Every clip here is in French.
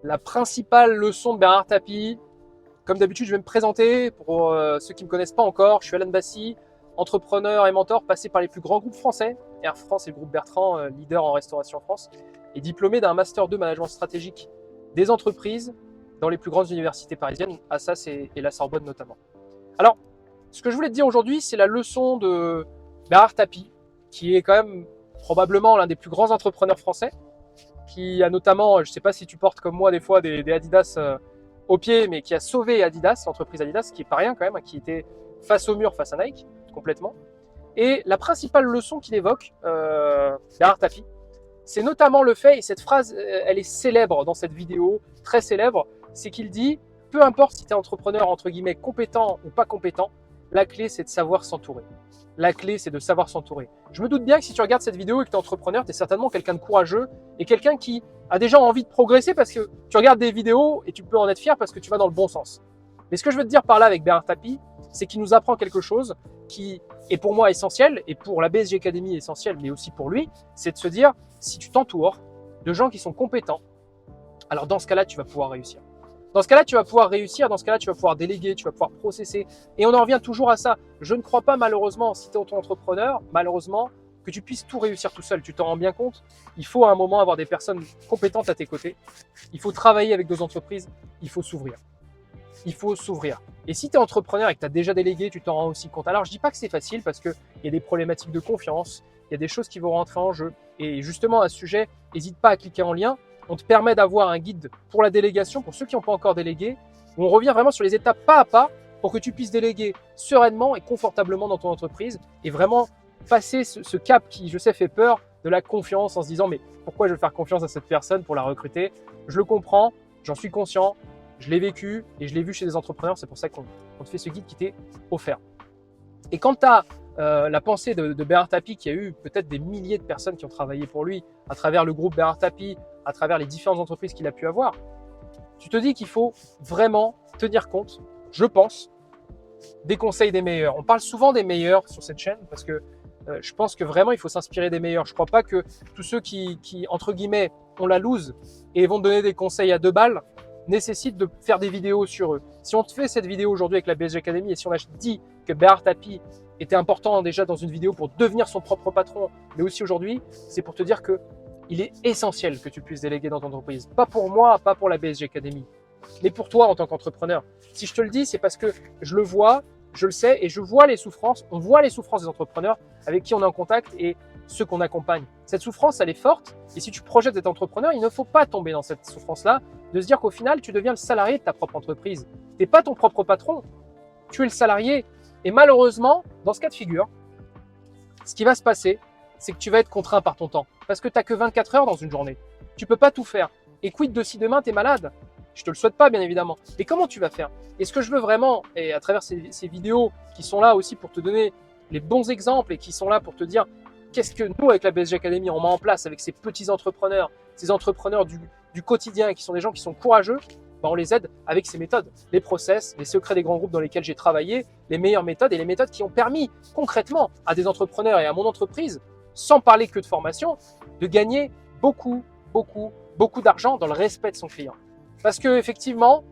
La principale leçon de Bernard Tapie, comme d'habitude, je vais me présenter pour ceux qui ne me connaissent pas encore. Je suis Alan Bassi, entrepreneur et mentor passé par les plus grands groupes français, Air France et le groupe Bertrand, leader en restauration en France, et diplômé d'un Master 2 Management stratégique des entreprises dans les plus grandes universités parisiennes, Assas et la Sorbonne notamment. Alors, ce que je voulais te dire aujourd'hui, c'est la leçon de Bernard Tapie, qui est quand même probablement l'un des plus grands entrepreneurs français, qui a notamment, je ne sais pas si tu portes comme moi des fois des Adidas au pied, mais qui a sauvé Adidas, l'entreprise Adidas, ce qui est pas rien quand même, qui était face au mur, face à Nike, complètement. Et la principale leçon qu'il évoque, Bernard Tapie, c'est notamment le fait, et cette phrase, elle est célèbre dans cette vidéo, très célèbre, c'est qu'il dit, peu importe si tu es entrepreneur, entre guillemets, compétent ou pas compétent, la clé, c'est de savoir s'entourer. La clé, c'est de savoir s'entourer. Je me doute bien que si tu regardes cette vidéo et que tu es entrepreneur, tu es certainement quelqu'un de courageux et quelqu'un qui a déjà envie de progresser parce que tu regardes des vidéos et tu peux en être fier parce que tu vas dans le bon sens. Mais ce que je veux te dire par là avec Bernard Tapie, c'est qu'il nous apprend quelque chose qui est pour moi essentiel et pour la BSG Academy essentiel, mais aussi pour lui, c'est de se dire, si tu t'entoures de gens qui sont compétents, alors dans ce cas-là, tu vas pouvoir réussir. Dans ce cas-là, tu vas pouvoir réussir, dans ce cas-là, tu vas pouvoir déléguer, tu vas pouvoir processer. Et on en revient toujours à ça. Je ne crois pas malheureusement, si tu es auto-entrepreneur, malheureusement, que tu puisses tout réussir tout seul. Tu t'en rends bien compte. Il faut à un moment avoir des personnes compétentes à tes côtés. Il faut travailler avec deux entreprises. Il faut s'ouvrir. Il faut s'ouvrir. Et si tu es entrepreneur et que tu as déjà délégué, tu t'en rends aussi compte. Alors, je dis pas que c'est facile parce qu'il y a des problématiques de confiance, il y a des choses qui vont rentrer en jeu. Et justement, à ce sujet, n'hésite pas à cliquer en lien. On te permet d'avoir un guide pour la délégation, pour ceux qui n'ont pas encore délégué, où on revient vraiment sur les étapes pas à pas pour que tu puisses déléguer sereinement et confortablement dans ton entreprise et vraiment passer ce cap qui, je sais, fait peur de la confiance en se disant mais pourquoi je vais faire confiance à cette personne pour la recruter? Je le comprends, j'en suis conscient, je l'ai vécu et je l'ai vu chez des entrepreneurs, c'est pour ça qu'on te fait ce guide qui t'est offert. Et quand tu as la pensée de Bernard Tapie, qui a eu peut-être des milliers de personnes qui ont travaillé pour lui à travers le groupe Bernard Tapie, à travers les différentes entreprises qu'il a pu avoir, tu te dis qu'il faut vraiment tenir compte, je pense, des conseils des meilleurs. On parle souvent des meilleurs sur cette chaîne parce que je pense que vraiment il faut s'inspirer des meilleurs. Je ne crois pas que tous ceux qui, entre guillemets, ont la loose et vont te donner des conseils à 2 balles nécessitent de faire des vidéos sur eux. Si on te fait cette vidéo aujourd'hui avec la BSG Academy et si on a dit que Bernard Tapie était important déjà dans une vidéo pour devenir son propre patron, mais aussi aujourd'hui, c'est pour te dire que il est essentiel que tu puisses déléguer dans ton entreprise. Pas pour moi, pas pour la BSG Academy, mais pour toi en tant qu'entrepreneur. Si je te le dis, c'est parce que je le vois, je le sais et je vois les souffrances. On voit les souffrances des entrepreneurs avec qui on est en contact et ceux qu'on accompagne. Cette souffrance, elle est forte. Et si tu projettes d'être entrepreneur, il ne faut pas tomber dans cette souffrance-là, de se dire qu'au final, tu deviens le salarié de ta propre entreprise. Tu n'es pas ton propre patron, tu es le salarié. Et malheureusement, dans ce cas de figure, ce qui va se passer, c'est que tu vas être contraint par ton temps. Parce que tu n'as que 24 heures dans une journée. Tu ne peux pas tout faire. Et quid de si demain, tu es malade? Je te le souhaite pas, bien évidemment. Mais comment tu vas faire? Et ce que je veux vraiment, et à travers ces vidéos qui sont là aussi pour te donner les bons exemples et qui sont là pour te dire qu'est-ce que nous, avec la BSG Academy, on met en place avec ces petits entrepreneurs, ces entrepreneurs du quotidien, qui sont des gens qui sont courageux, ben on les aide avec ces méthodes, les process, les secrets des grands groupes dans lesquels j'ai travaillé, les meilleures méthodes et les méthodes qui ont permis concrètement à des entrepreneurs et à mon entreprise, sans parler que de formation, de gagner beaucoup d'argent dans le respect de son client. Parce que effectivement,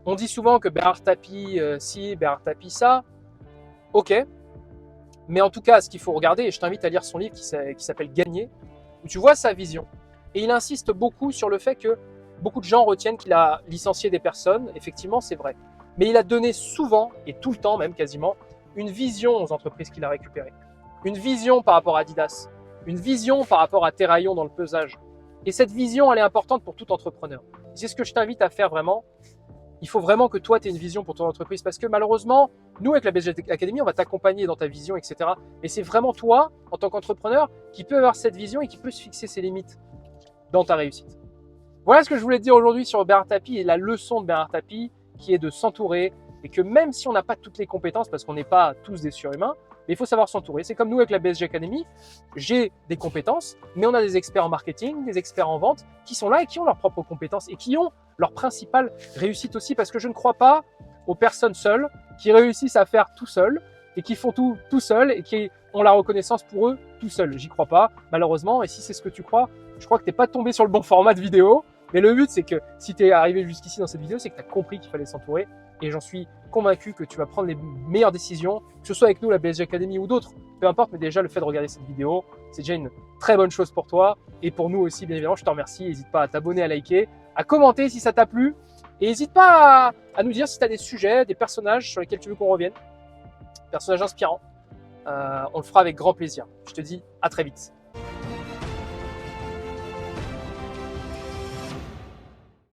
on dit souvent que Bernard Tapie ci, Bernard Tapie ça, ok, mais en tout cas, ce qu'il faut regarder, et je t'invite à lire son livre qui s'appelle Gagner, où tu vois sa vision. Et il insiste beaucoup sur le fait que beaucoup de gens retiennent qu'il a licencié des personnes, effectivement c'est vrai. Mais il a donné souvent, et tout le temps même quasiment, une vision aux entreprises qu'il a récupérées. Une vision par rapport à Adidas, une vision par rapport à Terraillon dans le pesage. Et cette vision, elle est importante pour tout entrepreneur. C'est ce que je t'invite à faire vraiment. Il faut vraiment que toi, tu aies une vision pour ton entreprise parce que malheureusement, nous, avec la BSG Academy, on va t'accompagner dans ta vision, etc. Mais c'est vraiment toi, en tant qu'entrepreneur, qui peut avoir cette vision et qui peut se fixer ses limites dans ta réussite. Voilà ce que je voulais te dire aujourd'hui sur Bernard Tapie et la leçon de Bernard Tapie qui est de s'entourer et que même si on n'a pas toutes les compétences parce qu'on n'est pas tous des surhumains, mais il faut savoir s'entourer. C'est comme nous avec la BSG Academy, j'ai des compétences, mais on a des experts en marketing, des experts en vente qui sont là et qui ont leurs propres compétences et qui ont leur principale réussite aussi parce que je ne crois pas aux personnes seules qui réussissent à faire tout seuls et qui font tout seuls et qui ont la reconnaissance pour eux tout seuls. J'y crois pas, malheureusement. Et si c'est ce que tu crois, je crois que tu n'es pas tombé sur le bon format de vidéo Mais le but, c'est que si tu es arrivé jusqu'ici dans cette vidéo, c'est que tu as compris qu'il fallait s'entourer. Et j'en suis convaincu que tu vas prendre les meilleures décisions, que ce soit avec nous, la BSG Academy ou d'autres, peu importe, mais déjà le fait de regarder cette vidéo, c'est déjà une très bonne chose pour toi. Et pour nous aussi, bien évidemment, je te remercie. N'hésite pas à t'abonner, à liker, à commenter si ça t'a plu. Et n'hésite pas à nous dire si tu as des sujets, des personnages sur lesquels tu veux qu'on revienne. Personnages inspirants. On le fera avec grand plaisir. Je te dis à très vite.